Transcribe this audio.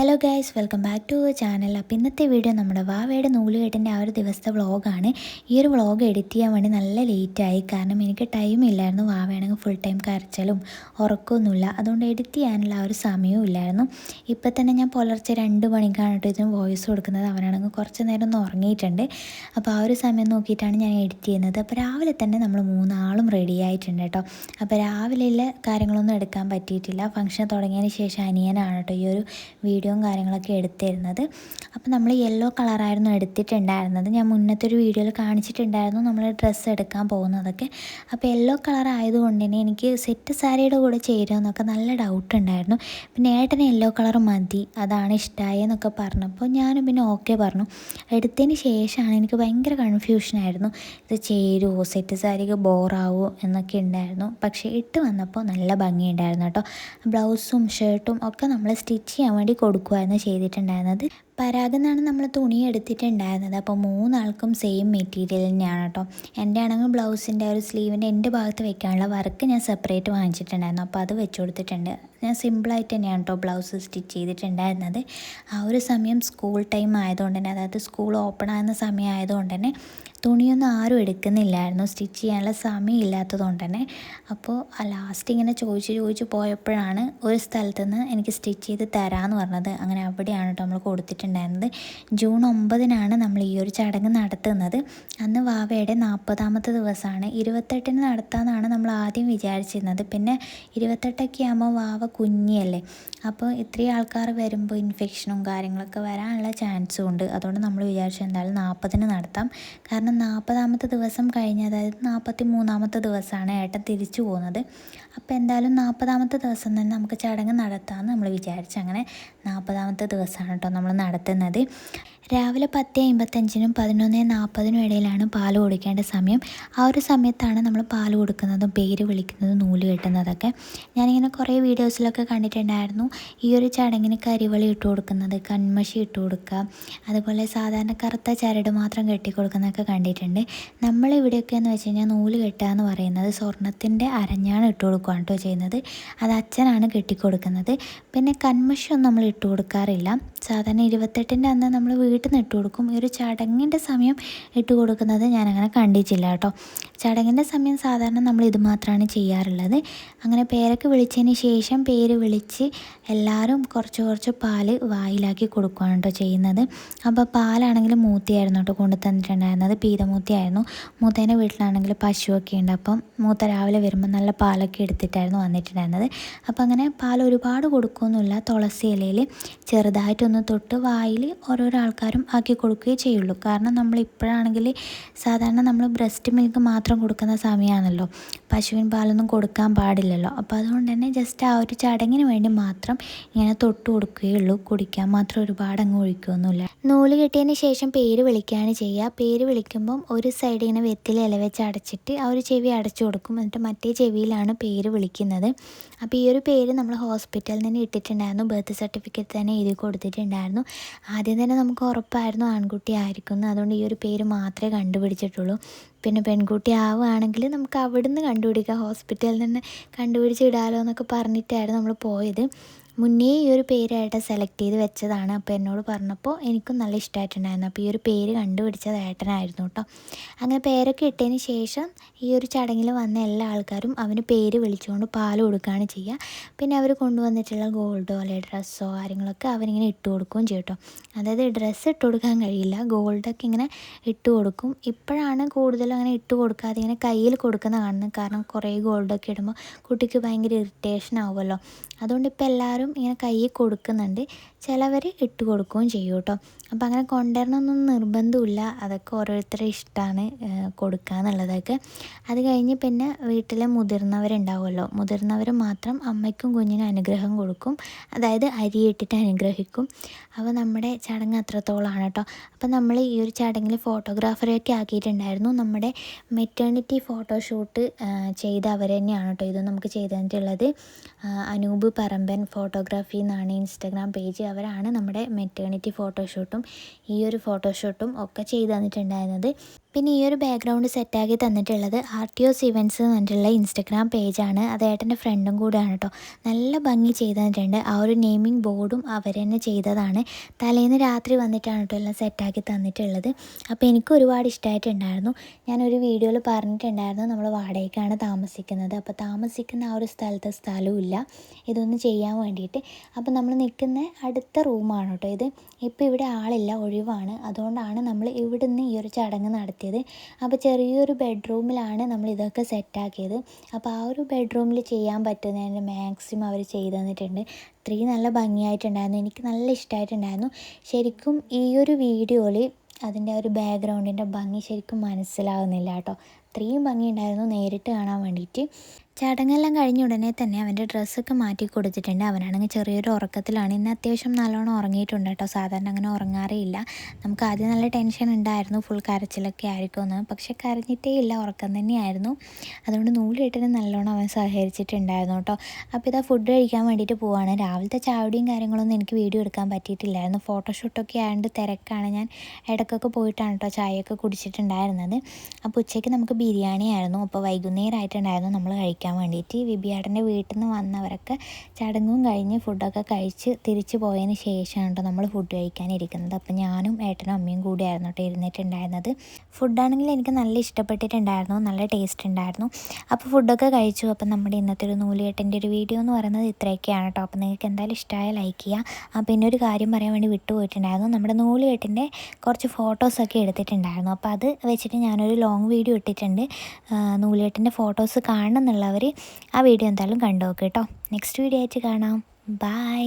Hello guys, welcome back to our channel. അപ്പോൾ ഇന്നത്തെ video നമ്മുടെ വാവയുടെ നൂലുകെട്ടിൻ്റെ ആ ഒരു ദിവസത്തെ വ്ളോഗാണ്. ഈ ഒരു വ്ളോഗ് എഡിറ്റ് ചെയ്യാൻ വേണ്ടി നല്ല ലേറ്റായി, കാരണം എനിക്ക് ടൈം ഇല്ലായിരുന്നു. വാവയാണെങ്കിൽ ഫുൾ ടൈം കരച്ചിലും ഉറക്കമൊന്നുമില്ല, അതുകൊണ്ട് എഡിറ്റ് ചെയ്യാനുള്ള ആ ഒരു സമയവും ഇല്ലായിരുന്നു. ഇപ്പം തന്നെ ഞാൻ പുലർച്ചെ 2 മണിക്കാണ് കേട്ടോ ഇതിന് വോയിസ് കൊടുക്കുന്നത്. അവനാണെങ്കിൽ കുറച്ച് നേരം ഒന്ന് ഉറങ്ങിയിട്ടുണ്ട്. അപ്പോൾ ആ ഒരു സമയം നോക്കിയിട്ടാണ് ഞാൻ എഡിറ്റ് ചെയ്യുന്നത്. അപ്പോൾ രാവിലെ തന്നെ നമ്മൾ മൂന്നാളും റെഡി ആയിട്ടുണ്ട് കേട്ടോ. അപ്പോൾ രാവിലെയുള്ള കാര്യങ്ങളൊന്നും എടുക്കാൻ പറ്റിയിട്ടില്ല. ഫംഗ്ഷൻ തുടങ്ങിയതിന് ശേഷം അനിയനാണ് കേട്ടോ ഈ ഒരു വീഡിയോയും കാര്യങ്ങളൊക്കെ എടുത്തിരുന്നത്. അപ്പോൾ നമ്മൾ യെല്ലോ കളറായിരുന്നു എടുത്തിട്ടുണ്ടായിരുന്നത്. ഞാൻ മുന്നത്തെ ഒരു വീഡിയോയിൽ കാണിച്ചിട്ടുണ്ടായിരുന്നു നമ്മൾ ഡ്രസ്സ് എടുക്കാൻ പോകുന്നതൊക്കെ. അപ്പോൾ യെല്ലോ കളർ ആയതുകൊണ്ട് തന്നെ എനിക്ക് സെറ്റ് സാരിയുടെ കൂടെ ചേരുമെന്നൊക്കെ നല്ല ഡൗട്ട് ഉണ്ടായിരുന്നു. പിന്നെ ഏട്ടന് യെല്ലോ കളർ മതി, അതാണ് ഇഷ്ടമായെന്നൊക്കെ പറഞ്ഞപ്പോൾ ഞാനും പിന്നെ ഓക്കെ പറഞ്ഞു. എടുത്തതിന് ശേഷമാണ് എനിക്ക് ഭയങ്കര കൺഫ്യൂഷനായിരുന്നു, ഇത് ചേരുമോ, സെറ്റ് സാരിക്ക് ബോറാവോ എന്നൊക്കെ ഉണ്ടായിരുന്നു. പക്ഷേ ഇട്ട് വന്നപ്പോൾ നല്ല ഭംഗിയുണ്ടായിരുന്നു കേട്ടോ. ബ്ലൗസും ഷർട്ടും ഒക്കെ നമ്മൾ സ്റ്റിച്ച് ചെയ്യാൻ വേണ്ടി കൊടുക്കുമായിരുന്നു ചെയ്തിട്ടുണ്ടായിരുന്നത്. പരാഗിൽ നിന്നാണ് നമ്മൾ തുണി എടുത്തിട്ടുണ്ടായിരുന്നത്. അപ്പോൾ മൂന്നാൾക്കും സെയിം മെറ്റീരിയൽ തന്നെയാണ് കേട്ടോ. എൻ്റെ ആണെങ്കിൽ ബ്ലൗസിൻ്റെ ഒരു സ്ലീവിൻ്റെ എൻ്റെ ഭാഗത്ത് വെക്കാനുള്ള വർക്ക് ഞാൻ സെപ്പറേറ്റ് വാങ്ങിച്ചിട്ടുണ്ടായിരുന്നു. അപ്പോൾ അത് വെച്ച് കൊടുത്തിട്ടുണ്ട്. ഞാൻ സിമ്പിളായിട്ട് തന്നെയാണ് കേട്ടോ ബ്ലൗസ് സ്റ്റിച്ച് ചെയ്തിട്ടുണ്ടായിരുന്നത്. ആ ഒരു സമയം സ്കൂൾ ടൈം ആയതുകൊണ്ട് തന്നെ, അതായത് സ്കൂൾ ഓപ്പൺ ആകുന്ന സമയം ആയതുകൊണ്ട് തന്നെ തുണിയൊന്നും ആരും എടുക്കുന്നില്ലായിരുന്നു, സ്റ്റിച്ച് ചെയ്യാനുള്ള സമയം ഇല്ലാത്തതുകൊണ്ട് തന്നെ. അപ്പോൾ ലാസ്റ്റ് ഇങ്ങനെ ചോദിച്ച് പോയപ്പോഴാണ് ഒരു സ്ഥലത്ത് നിന്ന് എനിക്ക് സ്റ്റിച്ച് ചെയ്ത് തരാമെന്ന് പറഞ്ഞത്. അങ്ങനെ അവിടെയാണ് കേട്ടോ നമ്മൾ കൊടുത്തിട്ടുണ്ടായിരുന്നത്. ജൂൺ 9-നാണ് നമ്മൾ ഈ ഒരു ചടങ്ങ് നടത്തുന്നത്. അന്ന് വാവയുടെ 40ാമത്തെ ദിവസമാണ്. 28-ന് നടത്താമെന്നാണ് നമ്മൾ ആദ്യം വിചാരിച്ചിരുന്നത്. പിന്നെ 28ഒക്കെ ആകുമ്പോൾ വാവ കുഞ്ഞിയല്ലേ, അപ്പോൾ ഇത്രയും ആൾക്കാർ വരുമ്പോൾ ഇൻഫെക്ഷനും കാര്യങ്ങളൊക്കെ വരാനുള്ള ചാൻസും ഉണ്ട്. അതുകൊണ്ട് നമ്മൾ വിചാരിച്ചു എന്തായാലും 40-ന് നടത്താം. കാരണം 40ാമത്തെ ദിവസം കഴിഞ്ഞ്, അതായത് 43ാമത്തെ ദിവസമാണ് ഏട്ടൻ തിരിച്ചു പോകുന്നത്. അപ്പോൾ എന്തായാലും 40ാമത്തെ ദിവസം തന്നെ നമുക്ക് ചടങ്ങ് നടത്താമെന്ന് നമ്മൾ വിചാരിച്ചു. അങ്ങനെ 40ാമത്തെ ദിവസമാണ് കേട്ടോ നമ്മൾ നടത്തുന്നത്. രാവിലെ 10:55-നും 11:40-നും ഇടയിലാണ് പാൽ കൊടുക്കേണ്ട സമയം. ആ ഒരു സമയത്താണ് നമ്മൾ പാൽ കൊടുക്കുന്നതും പേര് വിളിക്കുന്നതും നൂല് കെട്ടുന്നതൊക്കെ. ഞാനിങ്ങനെ കുറേ വീഡിയോസിലൊക്കെ കണ്ടിട്ടുണ്ടായിരുന്നു ഈ ഒരു ചടങ്ങിന് കരിവളി ഇട്ട് കൊടുക്കുന്നത്, കൺമഷി ഇട്ട് കൊടുക്കുക, അതുപോലെ സാധാരണ കറുത്ത ചരട് മാത്രം കെട്ടിക്കൊടുക്കുന്നതൊക്കെ കണ്ടിട്ടുണ്ട്. നമ്മളിവിടെയൊക്കെ എന്ന് വെച്ച് കഴിഞ്ഞാൽ നൂല് കെട്ടുക എന്ന് പറയുന്നത് സ്വർണ്ണത്തിൻ്റെ അരഞ്ഞാണ് ഇട്ട് കൊടുക്കുകയാണ് കേട്ടോ ചെയ്യുന്നത്. അത് അച്ഛനാണ് കെട്ടിക്കൊടുക്കുന്നത്. പിന്നെ കൺമഷിയൊന്നും നമ്മൾ ഇട്ട് കൊടുക്കാറില്ല. സാധാരണ 28-ൻ്റെ അന്ന് നമ്മൾ വീട്ടിൽ നിന്ന് ഇട്ട് കൊടുക്കും. ഈ ഒരു ചടങ്ങിൻ്റെ സമയം ഇട്ട് കൊടുക്കുന്നത് ഞാനങ്ങനെ കണ്ടിട്ടില്ല കേട്ടോ. ചടങ്ങിൻ്റെ സമയം സാധാരണ നമ്മൾ ഇത് മാത്രമാണ് ചെയ്യാറുള്ളത്. അങ്ങനെ പേരൊക്കെ വിളിച്ചതിന് ശേഷം പേര് വിളിച്ച് എല്ലാവരും കുറച്ച് പാല് വായിലാക്കി കൊടുക്കുകയാണ് കേട്ടോ ചെയ്യുന്നത്. അപ്പോൾ പാലാണെങ്കിൽ മൂത്തിയായിരുന്നു കേട്ടോ കൊണ്ടു തന്നിട്ടുണ്ടായിരുന്നത്, പീതമൂത്തിയായിരുന്നു. മൂത്തേൻ്റെ വീട്ടിലാണെങ്കിൽ പശുവൊക്കെ ഉണ്ട്. അപ്പം മൂത്ത രാവിലെ വരുമ്പോൾ നല്ല പാലൊക്കെ എടുത്തിട്ടായിരുന്നു വന്നിട്ടുണ്ടായിരുന്നത്. അപ്പോൾ അങ്ങനെ പാൽ ഒരുപാട് കൊടുക്കുകയൊന്നുമില്ല, തുളസി ഇലയിൽ ചെറുതായിട്ടൊന്ന് തൊട്ട് വായിൽ ഓരോരോ ആൾക്കാരും ആക്കി കൊടുക്കുകയേ ചെയ്യുള്ളൂ. കാരണം നമ്മളിപ്പോഴാണെങ്കിൽ സാധാരണ നമ്മൾ ബ്രസ്റ്റ് മിൽക്ക് മാത്രം കൊടുക്കുന്ന സമയമാണല്ലോ, പശുവിൻ പാലൊന്നും കൊടുക്കാൻ പാടില്ലല്ലോ. അപ്പോൾ അതുകൊണ്ട് തന്നെ ജസ്റ്റ് ആ ഒരു ചടങ്ങിന് വേണ്ടി മാത്രം ഇങ്ങനെ തൊട്ട് കൊടുക്കുകയുള്ളൂ, കുടിക്കാൻ മാത്രം ഒരുപാട് അങ്ങ് ഒഴിക്കുകയൊന്നുമില്ല. നൂല് കെട്ടിയതിന് ശേഷം പേര് വിളിക്കുകയാണ് ചെയ്യുക. പേര് വിളിക്കുമ്പം ഒരു സൈഡ് ഇങ്ങനെ വെറ്റില ഇല വെച്ച് അടച്ചിട്ട് ആ ഒരു ചെവി അടച്ചു കൊടുക്കും, എന്നിട്ട് മറ്റേ ചെവിയിലാണ് പേര് വിളിക്കുന്നത്. അപ്പോൾ ഈ ഒരു പേര് നമ്മൾ ഹോസ്പിറ്റലിൽ നിന്ന് ഇട്ടിട്ടുണ്ടായിരുന്നു, ബർത്ത് സർട്ടിഫിക്കറ്റ് തന്നെ എഴുതി കൊടുത്തിട്ടുണ്ടായിരുന്നു. ആദ്യം തന്നെ നമുക്ക് ഉറപ്പായിരുന്നു ആൺകുട്ടി ആയിരിക്കുന്നു, അതുകൊണ്ട് ഈ ഒരു പേര് മാത്രമേ കണ്ടുപിടിച്ചിട്ടുള്ളൂ. പിന്നെ പെൺകുട്ടി ആവുകയാണെങ്കിൽ നമുക്ക് അവിടുന്ന് കണ്ടുപിടിക്കാം, ഹോസ്പിറ്റലിൽ നിന്ന് കണ്ടുപിടിച്ചിടാലോ എന്നൊക്കെ പറഞ്ഞിട്ടായിരുന്നു നമ്മൾ പോയത്. മുന്നേ ഈ ഒരു പേരായിട്ട് സെലക്ട് ചെയ്ത് വെച്ചതാണ്. അപ്പോൾ എന്നോട് പറഞ്ഞപ്പോൾ എനിക്കും നല്ല ഇഷ്ടമായിട്ടുണ്ടായിരുന്നു. അപ്പോൾ ഈ ഒരു പേര് കണ്ടുപിടിച്ചത് ഏട്ടനായിരുന്നു കേട്ടോ. അങ്ങനെ പേരൊക്കെ ഇട്ടതിന് ശേഷം ഈ ഒരു ചടങ്ങിൽ വന്ന എല്ലാ ആൾക്കാരും അവന് പേര് വിളിച്ചുകൊണ്ട് പാൽ കൊടുക്കുകയാണ് ചെയ്യുക. പിന്നെ അവർ കൊണ്ടുവന്നിട്ടുള്ള ഗോൾഡോ അല്ലെങ്കിൽ ഡ്രസ്സോ കാര്യങ്ങളൊക്കെ അവനിങ്ങനെ ഇട്ട് കൊടുക്കുകയും ചെയ്യും കേട്ടോ. അതായത് ഡ്രസ്സ് ഇട്ട് കൊടുക്കാൻ കഴിയില്ല, ഗോൾഡൊക്കെ ഇങ്ങനെ ഇട്ട് കൊടുക്കും. ഇപ്പോഴാണ് കൂടുതലും അങ്ങനെ ഇട്ട് കൊടുക്കാതെ ഇങ്ങനെ കയ്യിൽ കൊടുക്കുന്ന കാണുന്നത്. കാരണം കുറേ ഗോൾഡൊക്കെ ഇടുമ്പോൾ കുട്ടിക്ക് ഭയങ്കര ഇറിറ്റേഷൻ ആവുമല്ലോ. അതുകൊണ്ട് ഇപ്പോൾ എല്ലാവരും ഇങ്ങനെ കയ്യിൽ കൊടുക്കുന്നുണ്ട്, ചിലവർ ഇട്ട് കൊടുക്കുകയും ചെയ്യും കേട്ടോ. അപ്പോൾ അങ്ങനെ കൊണ്ടുവരണമെന്നൊന്നും നിർബന്ധമില്ല, അതൊക്കെ ഓരോരുത്തരുടെ ഇഷ്ടമാണ് കൊടുക്കുക എന്നുള്ളതൊക്കെ. അത് കഴിഞ്ഞ് പിന്നെ വീട്ടിലെ മുതിർന്നവരുണ്ടാവുമല്ലോ, മുതിർന്നവർ മാത്രം അമ്മയ്ക്കും കുഞ്ഞിനും അനുഗ്രഹം കൊടുക്കും, അതായത് അരിയിട്ടിട്ട് അനുഗ്രഹിക്കും. അപ്പോൾ നമ്മുടെ ചടങ്ങ് അത്രത്തോളമാണ് കേട്ടോ. അപ്പോൾ നമ്മൾ ഈ ഒരു ചടങ്ങിൽ ഫോട്ടോഗ്രാഫറെയൊക്കെ ആക്കിയിട്ടുണ്ടായിരുന്നു. നമ്മുടെ മെറ്റേണിറ്റി ഫോട്ടോഷൂട്ട് ചെയ്ത അവർ തന്നെയാണ് കേട്ടോ ഇത് നമുക്ക് ചെയ്ത് തന്നിട്ടുള്ളത്. അനൂപ് പറമ്പൻ ഫോട്ടോഗ്രാഫി എന്നാണ് ഇൻസ്റ്റാഗ്രാം പേജ്. അവരാണ് നമ്മുടെ മെറ്റേണിറ്റി ഫോട്ടോഷൂട്ടും ഈ ഒരു ഫോട്ടോഷൂട്ടും ഒക്കെ ചെയ്ത് തന്നിട്ടുണ്ടായിരുന്നത്. പിന്നെ ഈ ഒരു ബാക്ക്ഗ്രൗണ്ട് സെറ്റാക്കി തന്നിട്ടുള്ളത് ആർട്ടിയോസ് ഇവൻറ്റ്സ് എന്ന് പറഞ്ഞിട്ടുള്ള ഇൻസ്റ്റഗ്രാം പേജാണ്. അത് ഏട്ടൻ്റെ ഫ്രണ്ടും കൂടെയാണ് കേട്ടോ. നല്ല ഭംഗി ചെയ്ത് തന്നിട്ടുണ്ട്. ആ ഒരു നെയിമിംഗ് ബോർഡും അവർ തന്നെ ചെയ്തതാണ്. തലേന്ന് രാത്രി വന്നിട്ടാണ് കേട്ടോ എല്ലാം സെറ്റാക്കി തന്നിട്ടുള്ളത്. അപ്പോൾ എനിക്ക് ഒരുപാട് ഇഷ്ടമായിട്ടുണ്ടായിരുന്നു. ഞാനൊരു വീഡിയോയിൽ പറഞ്ഞിട്ടുണ്ടായിരുന്നു നമ്മൾ വാടകയ്ക്കാണ് താമസിക്കുന്നത്. അപ്പോൾ താമസിക്കുന്ന ആ ഒരു സ്ഥലത്ത് സ്ഥലവും ഇല്ല ഇതൊന്ന് ചെയ്യാൻ വേണ്ടിയിട്ട്. അപ്പോൾ നമ്മൾ നിൽക്കുന്ന അടുത്ത റൂമാണ് കേട്ടോ ഇത്. ഇപ്പോൾ ഇവിടെ ആളില്ല, ഒഴിവാണ്. അതുകൊണ്ടാണ് നമ്മൾ ഇവിടുന്ന് ഈ ഒരു ചടങ്ങ് നടത്തിയത്. അപ്പോൾ ചെറിയൊരു ബെഡ്റൂമിലാണ് നമ്മൾ ഇതൊക്കെ സെറ്റാക്കിയത്. അപ്പോൾ ആ ഒരു ബെഡ്റൂമിൽ ചെയ്യാൻ പറ്റുന്നതിൻ്റെ മാക്സിമം അവർ ചെയ്തു തന്നിട്ടുണ്ട്. അത്രയും നല്ല ഭംഗിയായിട്ടുണ്ടായിരുന്നു. എനിക്ക് നല്ല ഇഷ്ടമായിട്ടുണ്ടായിരുന്നു. ശരിക്കും ഈ ഒരു വീഡിയോയിൽ അതിൻ്റെ ഒരു ബാക്ക്ഗ്രൗണ്ടിൻ്റെ ഭംഗി ശരിക്കും മനസ്സിലാവുന്നില്ല കേട്ടോ. അത്രയും ഭംഗിയുണ്ടായിരുന്നു നേരിട്ട് കാണാൻ വേണ്ടിയിട്ട്. ചടങ്ങെല്ലാം കഴിഞ്ഞ ഉടനെ തന്നെ അവൻ്റെ ഡ്രസ്സൊക്കെ മാറ്റി കൊടുത്തിട്ടുണ്ട്. അവനാണെങ്കിൽ ചെറിയൊരു ഉറക്കത്തിലാണ്. ഇന്ന് അത്യാവശ്യം നല്ലോണം ഉറങ്ങിയിട്ടുണ്ട് കേട്ടോ. സാധാരണ അങ്ങനെ ഉറങ്ങാറേ ഇല്ല. നമുക്ക് ആദ്യം നല്ല ടെൻഷൻ ഉണ്ടായിരുന്നു, ഫുൾ കരച്ചിലൊക്കെ ആയിരിക്കുമെന്ന്. പക്ഷെ കരഞ്ഞിട്ടേ ഇല്ല, ഉറക്കം തന്നെയായിരുന്നു. അതുകൊണ്ട് നൂലിട്ടിന് നല്ലോണം അവൻ സഹകരിച്ചിട്ടുണ്ടായിരുന്നു കേട്ടോ. അപ്പോൾ ഇതാ ഫുഡ് കഴിക്കാൻ വേണ്ടിയിട്ട് പോവാണ്. രാവിലത്തെ ചാവടിയും കാര്യങ്ങളൊന്നും എനിക്ക് വീഡിയോ എടുക്കാൻ പറ്റിയിട്ടില്ലായിരുന്നു. ഫോട്ടോഷൂട്ടൊക്കെ ആയതുകൊണ്ട് തിരക്കാണ്. ഞാൻ ഇടയ്ക്കൊക്കെ പോയിട്ടാണ് കേട്ടോ ചായയൊക്കെ കുടിച്ചിട്ടുണ്ടായിരുന്നത്. അപ്പോൾ ഉച്ചയ്ക്ക് നമുക്ക് ബിരിയാണി ആയിരുന്നു. അപ്പോൾ വൈകുന്നേരമായിട്ടുണ്ടായിരുന്നു നമ്മൾ കഴിക്കാൻ വേണ്ടിയിട്ട്. വിബിയാടൻ്റെ വീട്ടിൽ നിന്ന് വന്നവരൊക്കെ ചടങ്ങും കഴിഞ്ഞ് ഫുഡൊക്കെ കഴിച്ച് തിരിച്ചു പോയതിന് ശേഷമാണ് കേട്ടോ നമ്മൾ ഫുഡ് കഴിക്കാനിരിക്കുന്നത്. അപ്പോൾ ഞാനും ഏട്ടനും അമ്മയും കൂടിയായിരുന്നു കേട്ടോ ഇരുന്നിട്ടുണ്ടായിരുന്നത്. ഫുഡാണെങ്കിൽ എനിക്ക് നല്ല ഇഷ്ടപ്പെട്ടിട്ടുണ്ടായിരുന്നു, നല്ല ടേസ്റ്റ് ഉണ്ടായിരുന്നു. അപ്പോൾ ഫുഡൊക്കെ കഴിച്ചു. അപ്പം നമ്മുടെ ഇന്നത്തെ ഒരു നൂലുകെട്ടിൻ്റെ ഒരു വീഡിയോ എന്ന് പറയുന്നത് ഇത്രയൊക്കെയാണ് കേട്ടോ. അപ്പോൾ നിങ്ങൾക്ക് എന്തായാലും ഇഷ്ടമായ ലൈക്ക് ചെയ്യുക. പിന്നെ ഒരു കാര്യം പറയാൻ വേണ്ടി വിട്ടുപോയിട്ടുണ്ടായിരുന്നു. നമ്മുടെ നൂലുകെട്ടിൻ്റെ കുറച്ച് ഫോട്ടോസൊക്കെ എടുത്തിട്ടുണ്ടായിരുന്നു. അപ്പോൾ അത് വെച്ചിട്ട് ഞാനൊരു ലോങ് വീഡിയോ ഇട്ടിട്ടുണ്ട്. നൂലുകെട്ടിൻ്റെ ഫോട്ടോസ് കാണണം എന്നുള്ളവർ ആ വീഡിയോ എന്തായാലും കണ്ടു നോക്കുക കേട്ടോ. നെക്സ്റ്റ് വീഡിയോ ആയിട്ട് കാണാം. ബൈ.